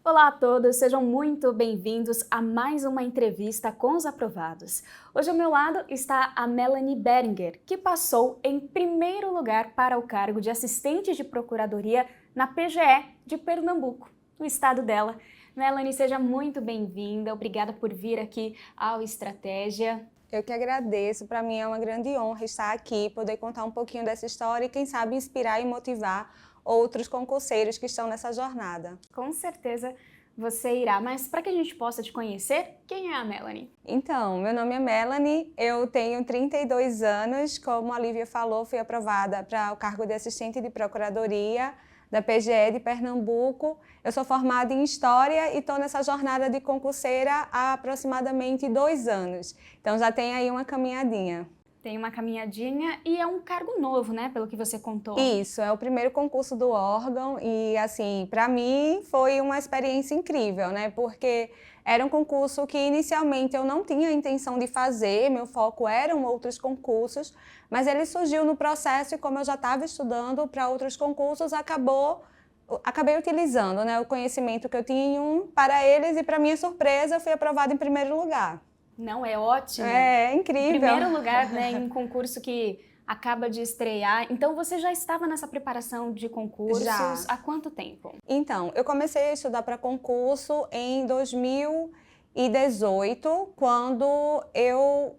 Olá a todos, sejam muito bem-vindos a mais uma entrevista com os aprovados. Hoje ao meu lado está a Melanie Beringer, que passou em primeiro lugar para o cargo de assistente de procuradoria na PGE de Pernambuco, no estado dela. Melanie, seja muito bem-vinda, obrigada por vir aqui ao Estratégia. Eu que agradeço, para mim é uma grande honra estar aqui, poder contar um pouquinho dessa história e quem sabe inspirar e motivar outros concurseiros que estão nessa jornada. Com certeza você irá, mas para que a gente possa te conhecer, quem é a Melanie? Então, meu nome é Melanie, eu tenho 32 anos, como a Lívia falou, fui aprovada para o cargo de assistente de procuradoria da PGE de Pernambuco. Eu sou formada em História e estou nessa jornada de concurseira há aproximadamente 2 anos. Então já tem aí uma caminhadinha. Tem uma caminhadinha e é um cargo novo, né, pelo que você contou. Isso, é o primeiro concurso do órgão e, assim, para mim foi uma experiência incrível, né, porque era um concurso que inicialmente eu não tinha a intenção de fazer, meu foco eram outros concursos, mas ele surgiu no processo e como eu já estava estudando para outros concursos, acabei utilizando, né, o conhecimento que eu tinha em um para eles e, para minha surpresa, eu fui aprovada em primeiro lugar. Não, é ótimo. É incrível. Em primeiro lugar, né, em um concurso que acaba de estrear. Então, você já estava nessa preparação de concursos Já. há quanto tempo? Então, eu comecei a estudar para concurso em 2018, quando eu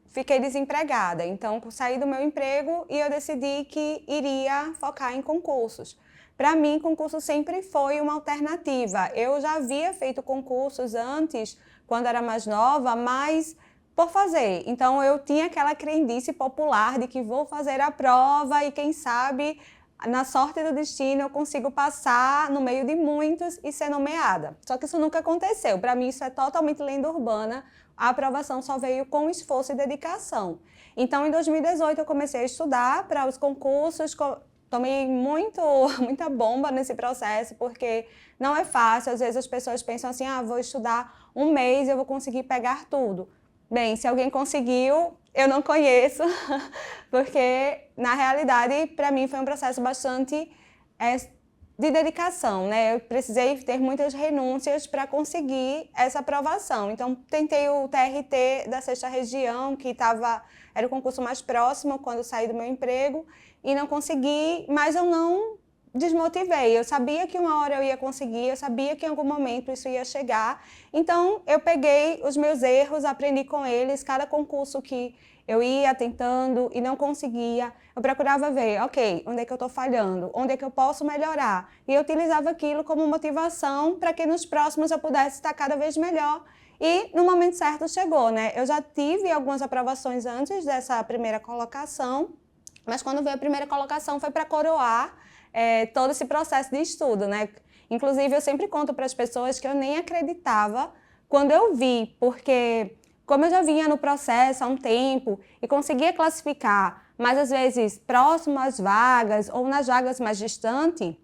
fiquei desempregada. Então, saí do meu emprego e eu decidi que iria focar em concursos. Para mim, concurso sempre foi uma alternativa. Eu já havia feito concursos antes, quando era mais nova, mas por fazer. Então, eu tinha aquela crendice popular de que vou fazer a prova e quem sabe, na sorte do destino, eu consigo passar no meio de muitos e ser nomeada. Só que isso nunca aconteceu. Para mim, isso é totalmente lenda urbana. A aprovação só veio com esforço e dedicação. Então, em 2018, eu comecei a estudar para os concursos. Tomei muita bomba nesse processo, porque não é fácil. Às vezes as pessoas pensam assim, vou estudar um mês e eu vou conseguir pegar tudo. Bem, se alguém conseguiu, eu não conheço, porque na realidade, para mim, foi um processo bastante de dedicação, né? Eu precisei ter muitas renúncias para conseguir essa aprovação. Então, tentei o TRT da 6ª Região, que era o concurso mais próximo quando eu saí do meu emprego, e não consegui, mas eu não desmotivei. Eu sabia que uma hora eu ia conseguir, eu sabia que em algum momento isso ia chegar. Então, eu peguei os meus erros, aprendi com eles, cada concurso que eu ia tentando e não conseguia, eu procurava ver, ok, onde é que eu estou falhando, onde é que eu posso melhorar. E eu utilizava aquilo como motivação para que nos próximos eu pudesse estar cada vez melhor. E no momento certo chegou, né? Eu já tive algumas aprovações antes dessa primeira colocação, mas quando veio a primeira colocação foi para coroar todo esse processo de estudo, né? Inclusive, eu sempre conto para as pessoas que eu nem acreditava quando eu vi, porque como eu já vinha no processo há um tempo e conseguia classificar, mas às vezes próximo às vagas ou nas vagas mais distantes,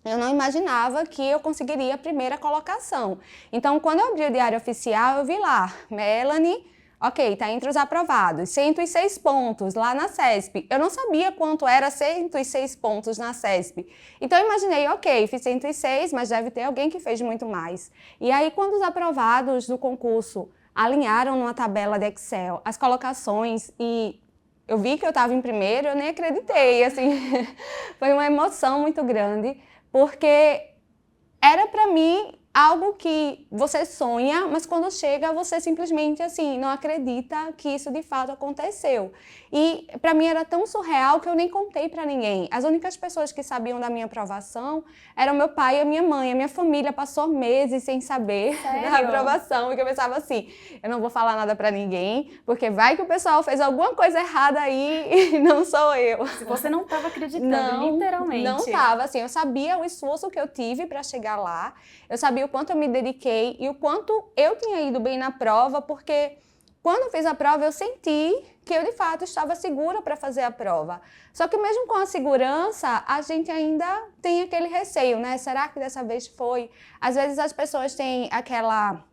eu não imaginava que eu conseguiria a primeira colocação. Então, quando eu abri o Diário Oficial, eu vi lá, Melanie, ok, está entre os aprovados, 106 pontos lá na CESP. Eu não sabia quanto era 106 pontos na CESP. Então, eu imaginei, ok, fiz 106, mas deve ter alguém que fez muito mais. E aí, quando os aprovados do concurso alinharam numa tabela de Excel as colocações e eu vi que eu estava em primeiro, eu nem acreditei, assim, foi uma emoção muito grande, porque era para mim algo que você sonha, mas quando chega você simplesmente assim não acredita que isso de fato aconteceu. E para mim era tão surreal que eu nem contei para ninguém. As únicas pessoas que sabiam da minha aprovação eram meu pai e a minha mãe. A minha família passou meses sem saber da aprovação, porque eu pensava assim, eu não vou falar nada para ninguém, porque vai que o pessoal fez alguma coisa errada aí e não sou eu. Se você não estava acreditando, literalmente. Não estava, assim, eu sabia o esforço que eu tive para chegar lá, eu sabia o quanto eu me dediquei e o quanto eu tinha ido bem na prova, porque quando eu fiz a prova eu senti que eu de fato estava segura para fazer a prova. Só que mesmo com a segurança, a gente ainda tem aquele receio, né? Será que dessa vez foi? Às vezes as pessoas têm aquela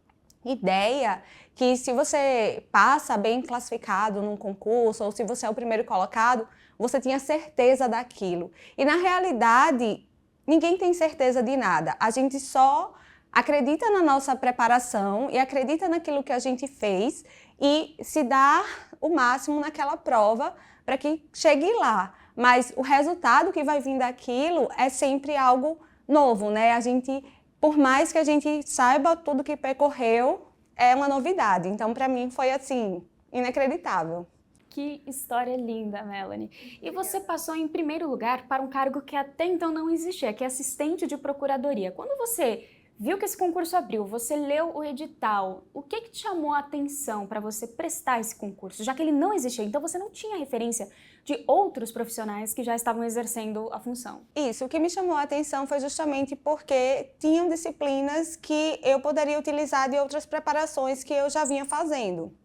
ideia que se você passa bem classificado num concurso ou se você é o primeiro colocado, você tinha certeza daquilo. E na realidade, ninguém tem certeza de nada. A gente só acredita na nossa preparação e acredita naquilo que a gente fez e se dá o máximo naquela prova para que chegue lá. Mas o resultado que vai vir daquilo é sempre algo novo, né? A gente, por mais que a gente saiba tudo que percorreu, é uma novidade. Então, para mim, foi assim, inacreditável. Que história linda, Melanie. E você passou em primeiro lugar para um cargo que até então não existia, que é assistente de procuradoria. Quando você viu que esse concurso abriu, você leu o edital, o que te chamou a atenção para você prestar esse concurso? Já que ele não existia, então você não tinha referência de outros profissionais que já estavam exercendo a função. Isso, o que me chamou a atenção foi justamente porque tinham disciplinas que eu poderia utilizar de outras preparações que eu já vinha fazendo.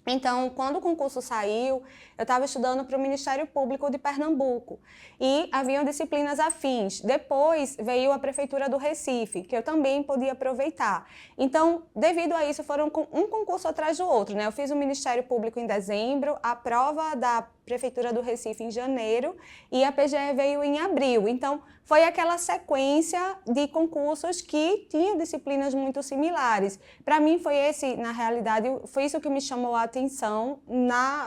Então, quando o concurso saiu, eu estava estudando para o Ministério Público de Pernambuco e haviam disciplinas afins. Depois veio a Prefeitura do Recife, que eu também podia aproveitar. Então, devido a isso, foram um concurso atrás do outro, né? Eu fiz o Ministério Público em dezembro, a prova da Prefeitura do Recife em janeiro e a PGE veio em abril. Então, foi aquela sequência de concursos que tinham disciplinas muito similares. Para mim, foi esse, na realidade, foi isso que me chamou a atenção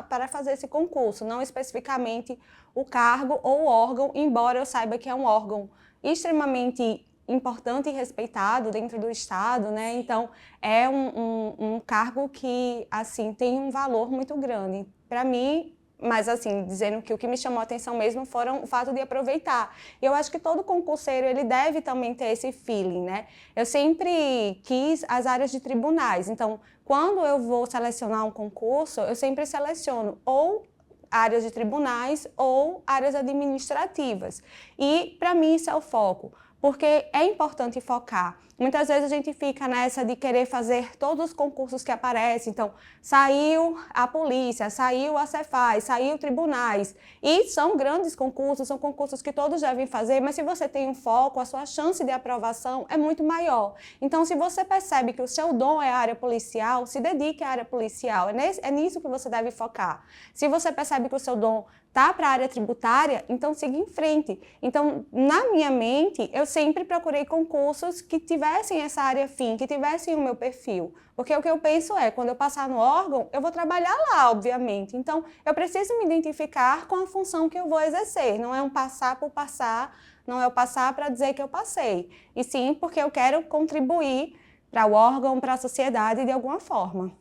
para fazer esse concurso, não especificamente o cargo ou o órgão, embora eu saiba que é um órgão extremamente importante e respeitado dentro do Estado, né? Então, é um cargo que, assim, tem um valor muito grande. Para mim, mas assim, dizendo que o que me chamou a atenção mesmo foram o fato de aproveitar. E eu acho que todo concurseiro, ele deve também ter esse feeling, né? Eu sempre quis as áreas de tribunais, então, quando eu vou selecionar um concurso, eu sempre seleciono ou áreas de tribunais ou áreas administrativas. E, para mim, isso é o foco, porque é importante focar. Muitas vezes a gente fica nessa de querer fazer todos os concursos que aparecem. Então, saiu a polícia, saiu a Cefaz, saiu tribunais. E são grandes concursos, são concursos que todos devem fazer, mas se você tem um foco, a sua chance de aprovação é muito maior. Então, se você percebe que o seu dom é a área policial, se dedique à área policial. É nisso que você deve focar. Se você percebe que o seu dom está para a área tributária, então siga em frente. Então, na minha mente, eu sempre procurei concursos que tivessem essa área afim, que tivessem o meu perfil. Porque o que eu penso é, quando eu passar no órgão, eu vou trabalhar lá, obviamente. Então, eu preciso me identificar com a função que eu vou exercer. Não é um passar por passar, não é o passar para dizer que eu passei. E sim porque eu quero contribuir para o órgão, para a sociedade de alguma forma.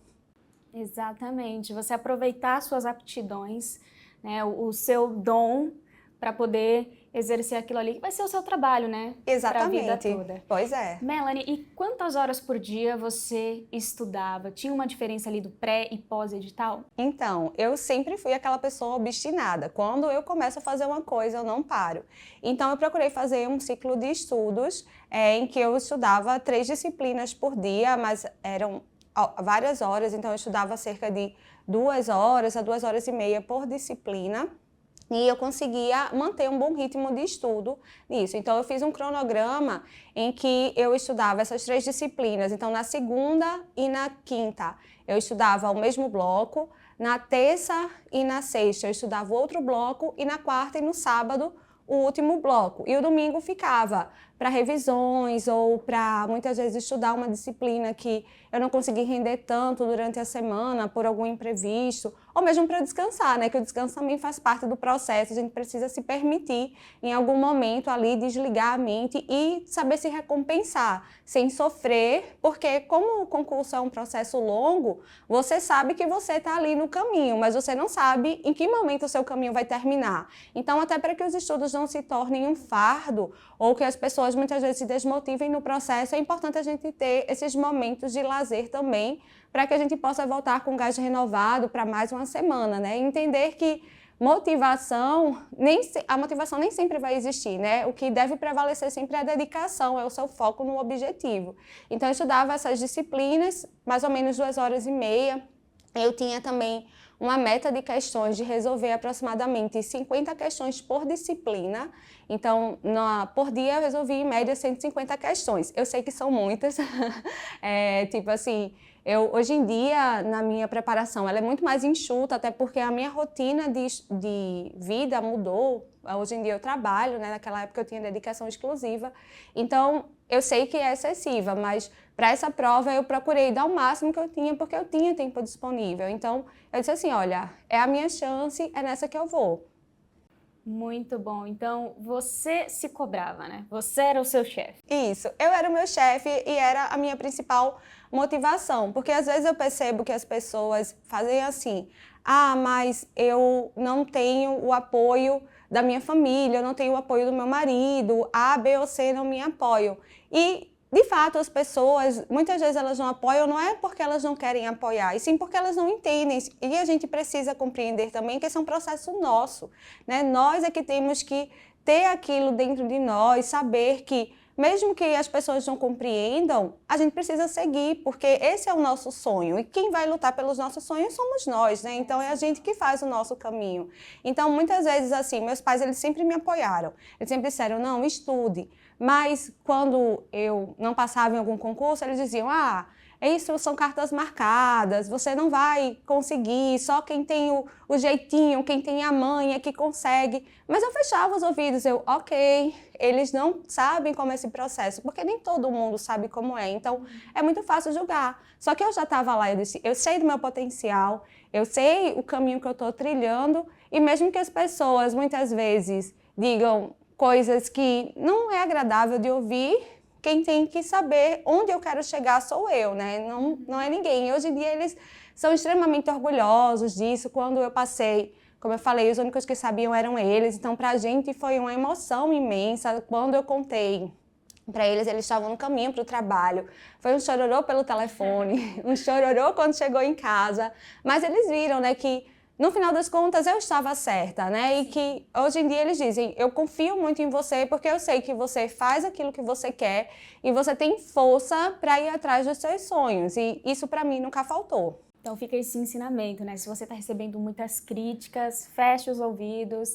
Exatamente. Você aproveitar suas aptidões, né, o seu dom para poder exercer aquilo ali, que vai ser o seu trabalho, né? Exatamente. Para a vida toda. Pois é. Melanie, e quantas horas por dia você estudava? Tinha uma diferença ali do pré e pós-edital? Então, eu sempre fui aquela pessoa obstinada. Quando eu começo a fazer uma coisa, eu não paro. Então, eu procurei fazer um ciclo de estudos em que eu estudava 3 disciplinas por dia, mas eram várias horas, então eu estudava cerca de 2 horas a 2 horas e meia por disciplina. E eu conseguia manter um bom ritmo de estudo nisso. Então, eu fiz um cronograma em que eu estudava essas 3 disciplinas. Então, na segunda e na quinta, eu estudava o mesmo bloco. Na terça e na sexta, eu estudava outro bloco. E na quarta e no sábado, o último bloco. E o domingo ficava para revisões ou para, muitas vezes, estudar uma disciplina que eu não consegui render tanto durante a semana por algum imprevisto, ou mesmo para descansar, né? Que o descanso também faz parte do processo, a gente precisa se permitir, em algum momento ali, desligar a mente e saber se recompensar, sem sofrer, porque como o concurso é um processo longo, você sabe que você está ali no caminho, mas você não sabe em que momento o seu caminho vai terminar. Então, até para que os estudos não se tornem um fardo, ou que as pessoas muitas vezes se desmotivem no processo, é importante a gente ter esses momentos de lazer também, para que a gente possa voltar com gás renovado para mais uma semana, né? E entender que a motivação nem sempre vai existir, né? O que deve prevalecer sempre é a dedicação, é o seu foco no objetivo. Então, eu estudava essas disciplinas, mais ou menos 2 horas e meia. Eu tinha também uma meta de questões de resolver aproximadamente 50 questões por disciplina. Então, por dia eu resolvi em média 150 questões. Eu sei que são muitas, tipo assim, hoje em dia, na minha preparação, ela é muito mais enxuta, até porque a minha rotina de vida mudou. Hoje em dia eu trabalho, né? Naquela época eu tinha dedicação exclusiva. Então, eu sei que é excessiva, mas para essa prova eu procurei dar o máximo que eu tinha, porque eu tinha tempo disponível. Então, eu disse assim, olha, é a minha chance, é nessa que eu vou. Muito bom. Então, você se cobrava, né? Você era o seu chefe. Isso, eu era o meu chefe e era a minha principal motivação, porque às vezes eu percebo que as pessoas fazem assim, mas eu não tenho o apoio da minha família, eu não tenho o apoio do meu marido, A, B ou C não me apoiam. E, de fato, as pessoas, muitas vezes elas não apoiam, não é porque elas não querem apoiar, e sim porque elas não entendem. E a gente precisa compreender também que esse é um processo nosso, né? Nós é que temos que ter aquilo dentro de nós, saber que, mesmo que as pessoas não compreendam, a gente precisa seguir, porque esse é o nosso sonho. E quem vai lutar pelos nossos sonhos somos nós, né? Então, é a gente que faz o nosso caminho. Então, muitas vezes, assim, meus pais, eles sempre me apoiaram. Eles sempre disseram, não, estude. Mas, quando eu não passava em algum concurso, eles diziam, isso são cartas marcadas, você não vai conseguir, só quem tem o jeitinho, quem tem a manha que consegue. Mas eu fechava os ouvidos, ok, eles não sabem como é esse processo, porque nem todo mundo sabe como é, então é muito fácil julgar. Só que eu já estava lá, eu disse, eu sei do meu potencial, eu sei o caminho que eu estou trilhando, e mesmo que as pessoas muitas vezes digam coisas que não é agradável de ouvir, quem tem que saber onde eu quero chegar sou eu, né? Não é ninguém. E hoje em dia eles são extremamente orgulhosos disso. Quando eu passei, como eu falei, os únicos que sabiam eram eles. Então, para a gente foi uma emoção imensa. Quando eu contei para eles, eles estavam no caminho para o trabalho. Foi um chororô pelo telefone, um chororô quando chegou em casa. Mas eles viram, né, que no final das contas, eu estava certa, né? E que hoje em dia eles dizem, eu confio muito em você porque eu sei que você faz aquilo que você quer e você tem força para ir atrás dos seus sonhos. E isso para mim nunca faltou. Então fica esse ensinamento, né? Se você está recebendo muitas críticas, feche os ouvidos,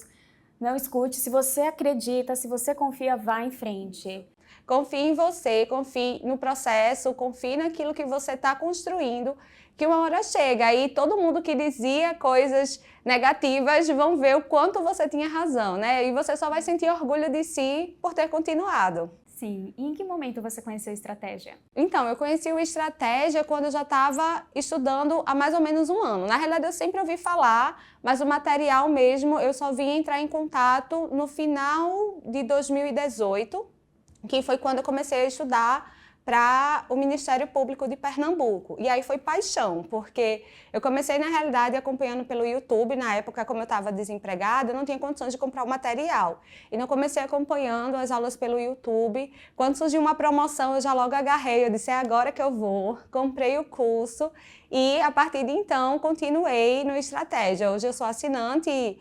não escute. Se você acredita, se você confia, vá em frente. Confie em você, confie no processo, confie naquilo que você está construindo, que uma hora chega. Aí todo mundo que dizia coisas negativas vão ver o quanto você tinha razão, né? E você só vai sentir orgulho de si por ter continuado. Sim. E em que momento você conheceu a estratégia? Então, eu conheci o Estratégia quando eu já estava estudando há mais ou menos um ano. Na realidade, eu sempre ouvi falar, mas o material mesmo eu só vim entrar em contato no final de 2018, que foi quando eu comecei a estudar para o Ministério Público de Pernambuco. E aí foi paixão, porque eu comecei, na realidade, acompanhando pelo YouTube. Na época, como eu estava desempregada, eu não tinha condições de comprar o material. Então, eu comecei acompanhando as aulas pelo YouTube. Quando surgiu uma promoção, eu já logo agarrei. Eu disse, é agora que eu vou. Comprei o curso e, a partir de então, continuei no Estratégia. Hoje eu sou assinante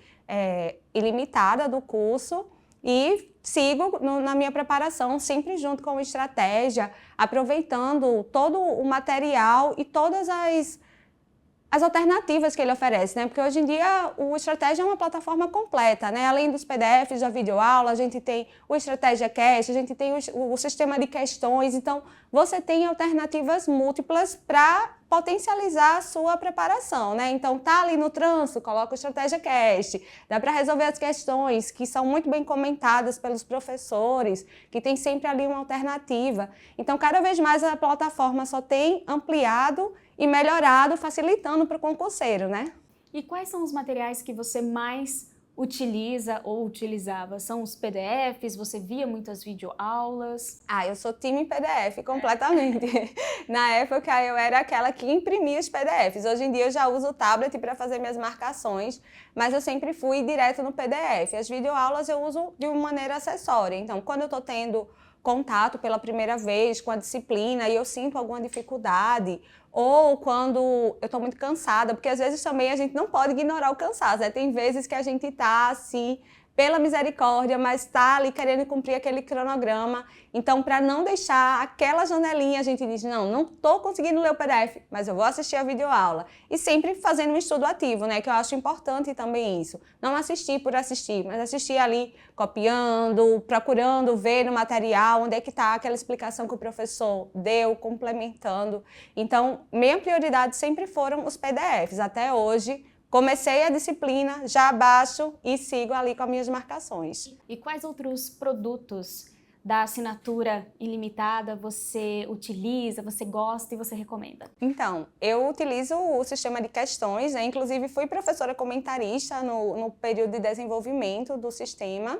ilimitada do curso e sigo na minha preparação, sempre junto com o Estratégia, aproveitando todo o material e todas as alternativas que ele oferece, né? Porque hoje em dia o Estratégia é uma plataforma completa, né? Além dos PDFs da videoaula, a gente tem o Estratégia Cast, a gente tem o sistema de questões, então você tem alternativas múltiplas para potencializar a sua preparação, né? Então tá ali no trânsito, coloca o Estratégia Cast, dá para resolver as questões que são muito bem comentadas pelos professores, que tem sempre ali uma alternativa. Então cada vez mais a plataforma só tem ampliado e melhorado, facilitando para o concurseiro, né? E quais são os materiais que você mais utiliza ou utilizava? São os PDFs? Você via muitas videoaulas? Eu sou time PDF completamente. Na época eu era aquela que imprimia os PDFs. Hoje em dia eu já uso o tablet para fazer minhas marcações, mas eu sempre fui direto no PDF. As videoaulas eu uso de uma maneira acessória. Então, quando eu estou tendo contato pela primeira vez com a disciplina e eu sinto alguma dificuldade, ou quando eu estou muito cansada, porque às vezes também a gente não pode ignorar o cansaço, né? Tem vezes que a gente está assim, pela misericórdia, mas está ali querendo cumprir aquele cronograma. Então, para não deixar aquela janelinha, a gente diz, não estou conseguindo ler o PDF, mas eu vou assistir a videoaula. E sempre fazendo um estudo ativo, né? Que eu acho importante também isso. Não assistir por assistir, mas assistir ali, copiando, procurando ver no material onde é que está aquela explicação que o professor deu, complementando. Então, minha prioridade sempre foram os PDFs, até hoje. Comecei a disciplina, já baixo e sigo ali com as minhas marcações. E quais outros produtos da assinatura ilimitada você utiliza, você gosta e você recomenda? Então, eu utilizo o sistema de questões, né? Inclusive fui professora comentarista no período de desenvolvimento do sistema.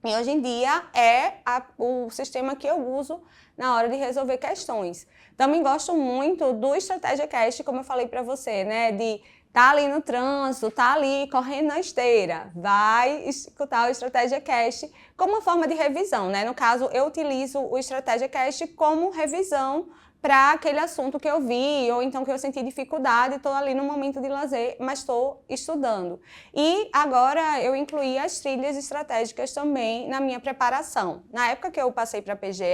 E hoje em dia o sistema que eu uso na hora de resolver questões. Também gosto muito do Estratégia Cast, como eu falei para você, né? De tá ali no trânsito, tá ali correndo na esteira, vai escutar o Estratégia Cast como uma forma de revisão, né? No caso, eu utilizo o Estratégia Cast como revisão para aquele assunto que eu vi, ou então que eu senti dificuldade, estou ali no momento de lazer, mas estou estudando. E agora eu incluí as trilhas estratégicas também na minha preparação. Na época que eu passei para a PGE,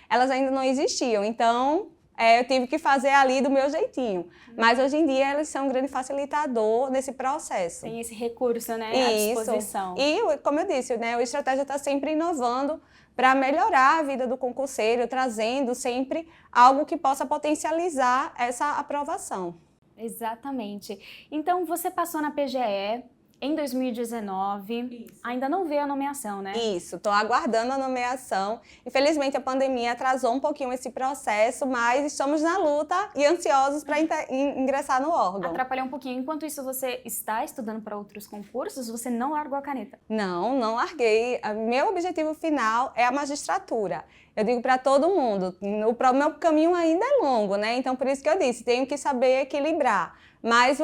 elas ainda não existiam, então eu tive que fazer ali do meu jeitinho. Mas hoje em dia elas são um grande facilitador desse processo. Tem esse recurso, né, à disposição. E, como eu disse, né, o Estratégia está sempre inovando para melhorar a vida do concurseiro, trazendo sempre algo que possa potencializar essa aprovação. Exatamente. Então, você passou na PGE em 2019, Isso. Ainda não veio a nomeação, né? Isso, estou aguardando a nomeação. Infelizmente, a pandemia atrasou um pouquinho esse processo, mas estamos na luta e ansiosos para ingressar no órgão. Atrapalhou um pouquinho. Enquanto isso, você está estudando para outros concursos? Você não largou a caneta? Não larguei. Meu objetivo final é a magistratura. Eu digo para todo mundo, o meu caminho ainda é longo, né? Então, por isso que eu disse, tenho que saber equilibrar. Mas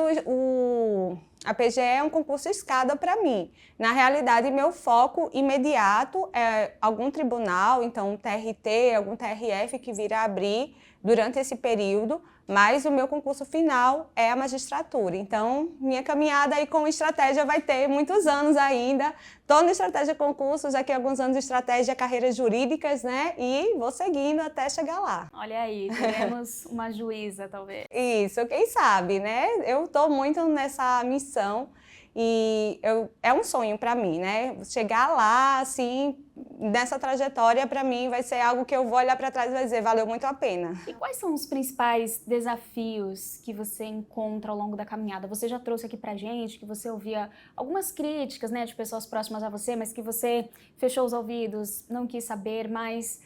a PGE é um concurso escada para mim. Na realidade, meu foco imediato é algum tribunal, então um TRT, algum TRF que virá abrir durante esse período, mas o meu concurso final é a magistratura. Então, minha caminhada aí com estratégia vai ter muitos anos ainda. Estou na estratégia concursos, daqui a alguns anos de estratégia carreiras jurídicas, né? E vou seguindo até chegar lá. Olha aí, teremos uma juíza, talvez. Isso, quem sabe, né? Eu estou muito nessa missão e é um sonho para mim, né? Chegar lá, assim, nessa trajetória, para mim, vai ser algo que eu vou olhar para trás e vai dizer, valeu muito a pena. E quais são os principais desafios que você encontra ao longo da caminhada? Você já trouxe aqui pra gente que você ouvia algumas críticas, né, de pessoas próximas a você, mas que você fechou os ouvidos, não quis saber, mas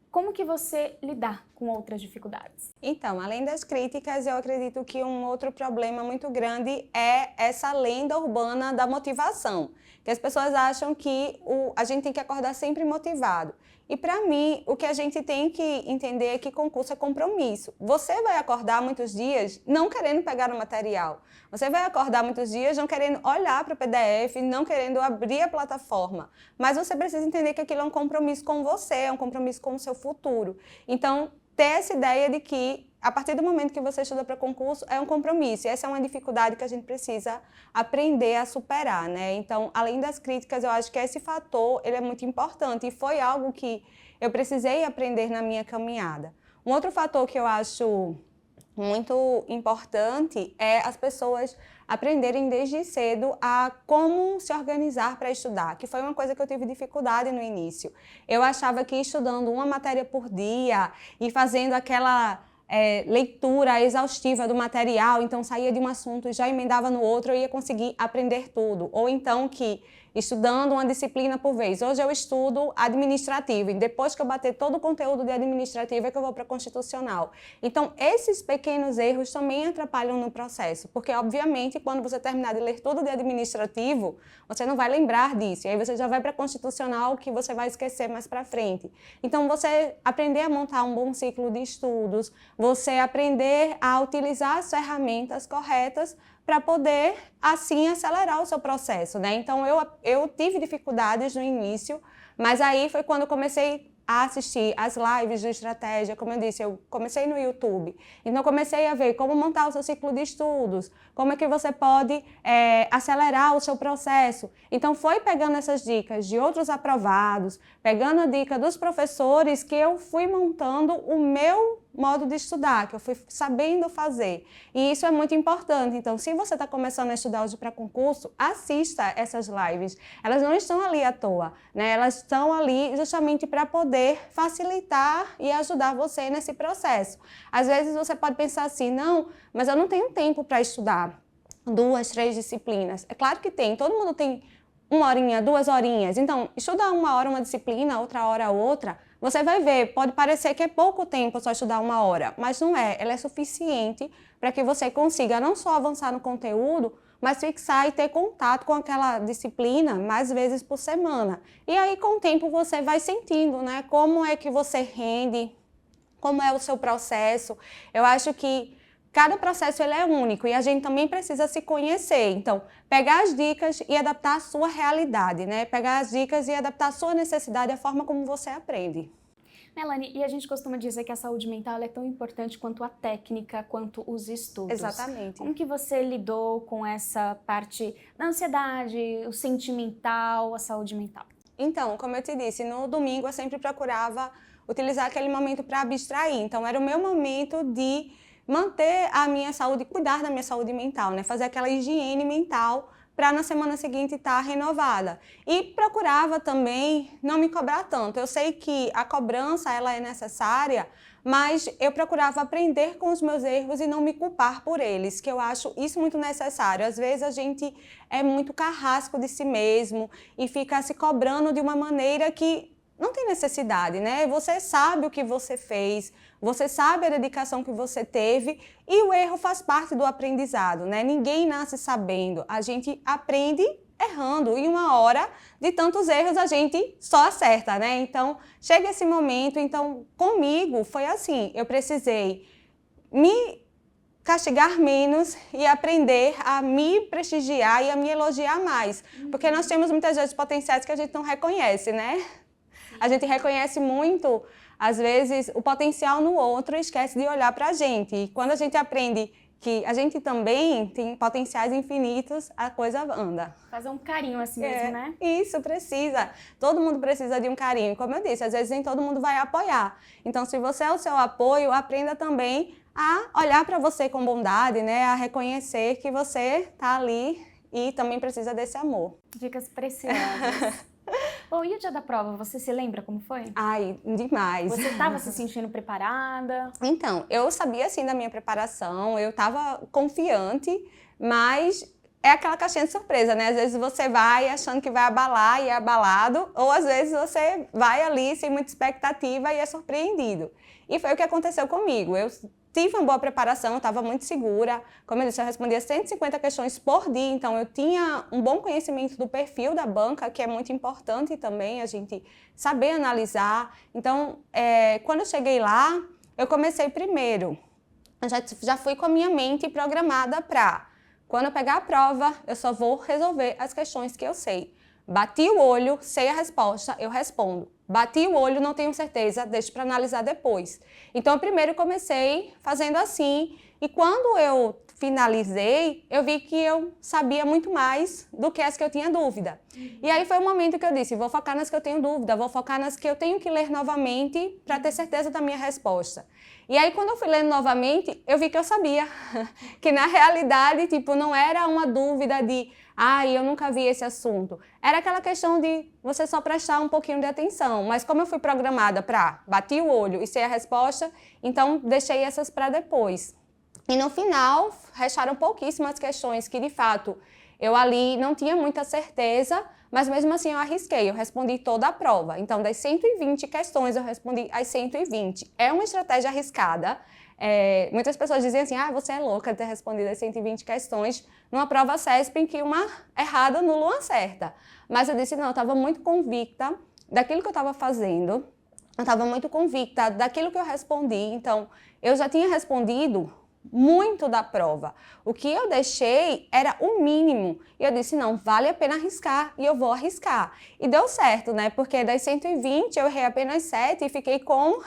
como que você lidar com outras dificuldades? Então, além das críticas, eu acredito que um outro problema muito grande é essa lenda urbana da motivação, que as pessoas acham que a gente tem que acordar sempre motivado. E para mim, o que a gente tem que entender é que concurso é compromisso. Você vai acordar muitos dias não querendo pegar o material. Você vai acordar muitos dias não querendo olhar para o PDF, não querendo abrir a plataforma. Mas você precisa entender que aquilo é um compromisso com você, é um compromisso com o seu futuro. Então, ter essa ideia de que, a partir do momento que você estuda para concurso, é um compromisso. E essa é uma dificuldade que a gente precisa aprender a superar, né? Então, além das críticas, eu acho que esse fator, ele é muito importante. E foi algo que eu precisei aprender na minha caminhada. Um outro fator que eu acho muito importante é as pessoas aprenderem desde cedo a como se organizar para estudar, que foi uma coisa que eu tive dificuldade no início. Eu achava que estudando uma matéria por dia e fazendo aquela leitura exaustiva do material, então saía de um assunto e já emendava no outro, eu ia conseguir aprender tudo. Ou então que estudando uma disciplina por vez. Hoje eu estudo administrativo e depois que eu bater todo o conteúdo de administrativo é que eu vou para constitucional. Então, esses pequenos erros também atrapalham no processo, porque obviamente quando você terminar de ler tudo de administrativo, você não vai lembrar disso, e aí você já vai para constitucional que você vai esquecer mais para frente. Então, você aprender a montar um bom ciclo de estudos, você aprender a utilizar as ferramentas corretas para poder, assim, acelerar o seu processo, né? Então, eu tive dificuldades no início, mas aí foi quando eu comecei a assistir as lives de estratégia, como eu disse, eu comecei no YouTube. Então, eu comecei a ver como montar o seu ciclo de estudos, como é que você pode acelerar o seu processo. Então, foi pegando essas dicas de outros aprovados, pegando a dica dos professores, que eu fui montando o meu modo de estudar, que eu fui sabendo fazer. E isso é muito importante. Então, se você está começando a estudar hoje para concurso, assista essas lives. Elas não estão ali à toa, né? Elas estão ali justamente para poder facilitar e ajudar você nesse processo. Às vezes você pode pensar assim, não, mas eu não tenho tempo para estudar 2, 3 disciplinas. É claro que tem, todo mundo tem 1 horinha, 2 horinhas. Então, estudar 1 hora uma disciplina, outra hora outra, você vai ver, pode parecer que é pouco tempo só estudar 1 hora, mas não é. Ela é suficiente para que você consiga não só avançar no conteúdo, mas fixar e ter contato com aquela disciplina mais vezes por semana. E aí, com o tempo, você vai sentindo, né? Como é que você rende, como é o seu processo. Eu acho que cada processo ele é único e a gente também precisa se conhecer. Então, pegar as dicas e adaptar a sua realidade, né? Pegar as dicas e adaptar a sua necessidade, a forma como você aprende. Melanie, e a gente costuma dizer que a saúde mental é tão importante quanto a técnica, quanto os estudos. Exatamente. Como que você lidou com essa parte da ansiedade, o sentimental, a saúde mental? Então, como eu te disse, no domingo eu sempre procurava utilizar aquele momento para abstrair. Então, era o meu momento de manter a minha saúde, cuidar da minha saúde mental, né? Fazer aquela higiene mental para na semana seguinte estar renovada. E procurava também não me cobrar tanto. Eu sei que a cobrança ela é necessária, mas eu procurava aprender com os meus erros e não me culpar por eles, que eu acho isso muito necessário. Às vezes a gente é muito carrasco de si mesmo e fica se cobrando de uma maneira que não tem necessidade, né? Você sabe o que você fez, você sabe a dedicação que você teve e o erro faz parte do aprendizado, né? Ninguém nasce sabendo, a gente aprende errando e 1 hora de tantos erros a gente só acerta, né? Então, chega esse momento, então comigo foi assim, eu precisei me castigar menos e aprender a me prestigiar e a me elogiar mais, porque nós temos muitas vezes potenciais que a gente não reconhece, né? A gente reconhece muito, às vezes, o potencial no outro e esquece de olhar para a gente. E quando a gente aprende que a gente também tem potenciais infinitos, a coisa anda. Fazer um carinho assim mesmo, né? Isso, precisa. Todo mundo precisa de um carinho. Como eu disse, às vezes nem todo mundo vai apoiar. Então, se você é o seu apoio, aprenda também a olhar para você com bondade, né? A reconhecer que você está ali e também precisa desse amor. Dicas preciosas. Bom, e o dia da prova, você se lembra como foi? Ai, demais. Você estava se sentindo preparada? Então, eu sabia assim da minha preparação, eu estava confiante, mas é aquela caixinha de surpresa, né? Às vezes você vai achando que vai abalar e é abalado, ou às vezes você vai ali sem muita expectativa e é surpreendido. E foi o que aconteceu comigo. Eu tive uma boa preparação, eu estava muito segura. Como eu disse, eu respondia 150 questões por dia, então eu tinha um bom conhecimento do perfil da banca, que é muito importante também a gente saber analisar. Então, quando eu cheguei lá, eu comecei primeiro. Eu já fui com a minha mente programada para, quando eu pegar a prova, eu só vou resolver as questões que eu sei. Bati o olho, sei a resposta, eu respondo. Bati o olho, não tenho certeza, deixo para analisar depois. Então, eu primeiro comecei fazendo assim, e quando eu finalizei, eu vi que eu sabia muito mais do que as que eu tinha dúvida. E aí foi o momento que eu disse, vou focar nas que eu tenho dúvida, vou focar nas que eu tenho que ler novamente para ter certeza da minha resposta. E aí, quando eu fui lendo novamente, eu vi que eu sabia, que na realidade, tipo, não era uma dúvida de eu nunca vi esse assunto. Era aquela questão de você só prestar um pouquinho de atenção. Mas como eu fui programada para bater o olho e sei a resposta, então deixei essas para depois. E no final, restaram pouquíssimas questões que, de fato, eu ali não tinha muita certeza, mas mesmo assim eu arrisquei, eu respondi toda a prova. Então, das 120 questões, eu respondi as 120. É uma estratégia arriscada. Muitas pessoas dizem assim, você é louca de ter respondido as 120 questões numa prova CESP em que uma errada anula uma certa. Mas eu disse, não, eu estava muito convicta daquilo que eu estava fazendo, eu estava muito convicta daquilo que eu respondi, então eu já tinha respondido muito da prova. O que eu deixei era o mínimo. E eu disse, não, vale a pena arriscar e eu vou arriscar. E deu certo, né? Porque das 120 eu errei apenas 7 e fiquei com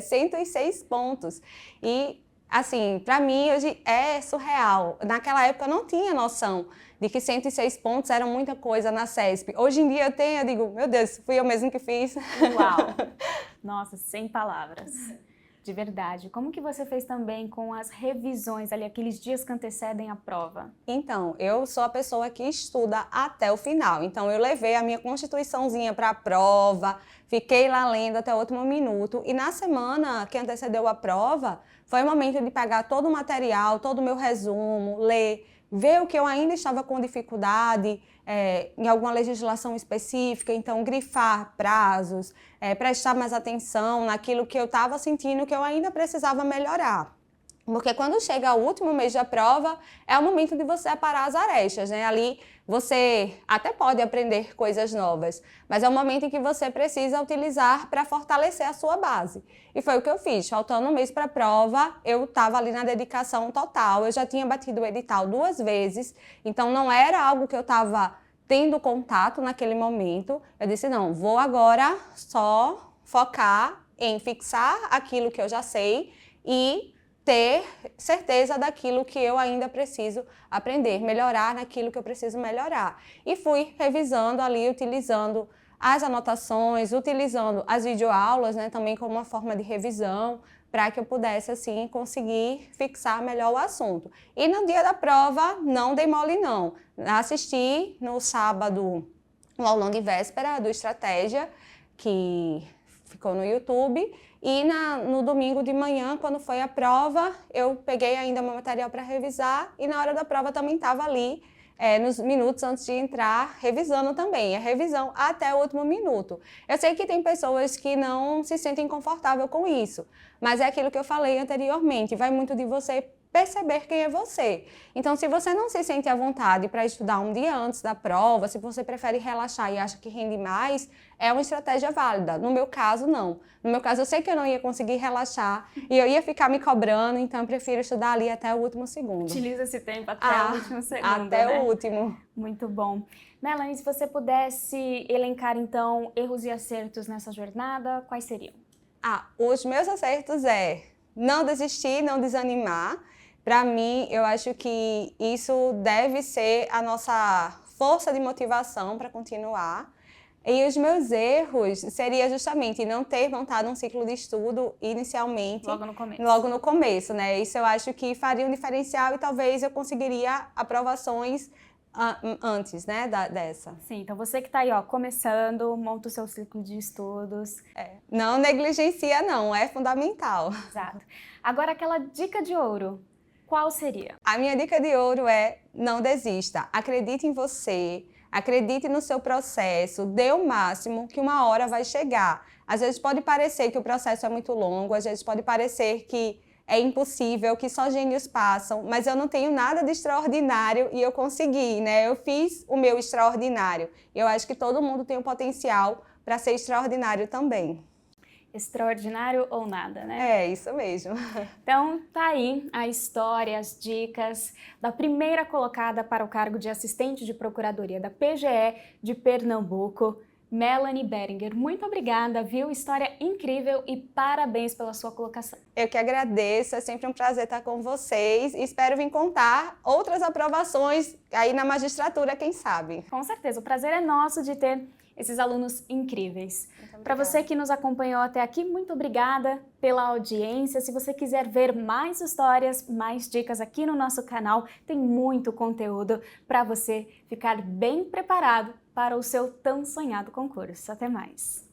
106 pontos. E, assim, para mim hoje é surreal. Naquela época eu não tinha noção de que 106 pontos eram muita coisa na CESP. Hoje em dia eu digo, meu Deus, fui eu mesmo que fiz. Uau! Nossa, sem palavras. De verdade. Como que você fez também com as revisões ali, aqueles dias que antecedem a prova? Então, eu sou a pessoa que estuda até o final. Então, eu levei a minha constituiçãozinha para a prova, fiquei lá lendo até o último minuto. E na semana que antecedeu a prova, foi o momento de pegar todo o material, todo o meu resumo, ler, ver o que eu ainda estava com dificuldade em alguma legislação específica, então grifar prazos, prestar mais atenção naquilo que eu estava sentindo que eu ainda precisava melhorar. Porque quando chega o último mês da prova, é o momento de você aparar as arestas, né? Ali você até pode aprender coisas novas, mas é o momento em que você precisa utilizar para fortalecer a sua base. E foi o que eu fiz. Faltando um mês para a prova, eu estava ali na dedicação total. Eu já tinha batido o edital 2 vezes, então não era algo que eu estava tendo contato naquele momento. Eu disse, não, vou agora só focar em fixar aquilo que eu já sei e ter certeza daquilo que eu ainda preciso aprender, melhorar naquilo que eu preciso melhorar. E fui revisando ali, utilizando as anotações, utilizando as videoaulas, né, também como uma forma de revisão, para que eu pudesse, assim, conseguir fixar melhor o assunto. E no dia da prova, não dei mole, não. Assisti no sábado o aulão de véspera do Estratégia, que ficou no YouTube, e no domingo de manhã, quando foi a prova, eu peguei ainda meu material para revisar e na hora da prova também estava ali, nos minutos antes de entrar, revisando também. É revisão até o último minuto. Eu sei que tem pessoas que não se sentem confortáveis com isso, mas é aquilo que eu falei anteriormente, vai muito de você perceber quem é você. Então, se você não se sente à vontade para estudar um dia antes da prova, se você prefere relaxar e acha que rende mais, é uma estratégia válida. No meu caso, não. No meu caso, eu sei que eu não ia conseguir relaxar e eu ia ficar me cobrando, então eu prefiro estudar ali até o último segundo. Utiliza esse tempo até o último segundo, até né? o último. Muito bom. Melanie, se você pudesse elencar, então, erros e acertos nessa jornada, quais seriam? Os meus acertos não desistir, não desanimar. Para mim, eu acho que isso deve ser a nossa força de motivação para continuar. E os meus erros seria justamente não ter montado um ciclo de estudo inicialmente. Logo no começo. Logo no começo, né? Isso eu acho que faria um diferencial e talvez eu conseguiria aprovações antes, né, dessa. Sim, então você que está aí, ó, começando, monta o seu ciclo de estudos. Não negligencia, não, é fundamental. Exato. Agora, aquela dica de ouro, qual seria? A minha dica de ouro é não desista, acredite em você, acredite no seu processo, dê o máximo que uma hora vai chegar. Às vezes pode parecer que o processo é muito longo, às vezes pode parecer que é impossível, que só gênios passam, mas eu não tenho nada de extraordinário e eu consegui, né? Eu fiz o meu extraordinário. Eu acho que todo mundo tem o potencial para ser extraordinário também. Extraordinário ou nada, né? É, isso mesmo. Então, tá aí a história, as dicas da primeira colocada para o cargo de assistente de procuradoria da PGE de Pernambuco, Melanie Beringer. Muito obrigada, viu? História incrível e parabéns pela sua colocação. Eu que agradeço, é sempre um prazer estar com vocês e espero vir contar outras aprovações aí na magistratura, quem sabe. Com certeza, o prazer é nosso de ter esses alunos incríveis. Para você que nos acompanhou até aqui, muito obrigada pela audiência. Se você quiser ver mais histórias, mais dicas aqui no nosso canal, tem muito conteúdo para você ficar bem preparado para o seu tão sonhado concurso. Até mais!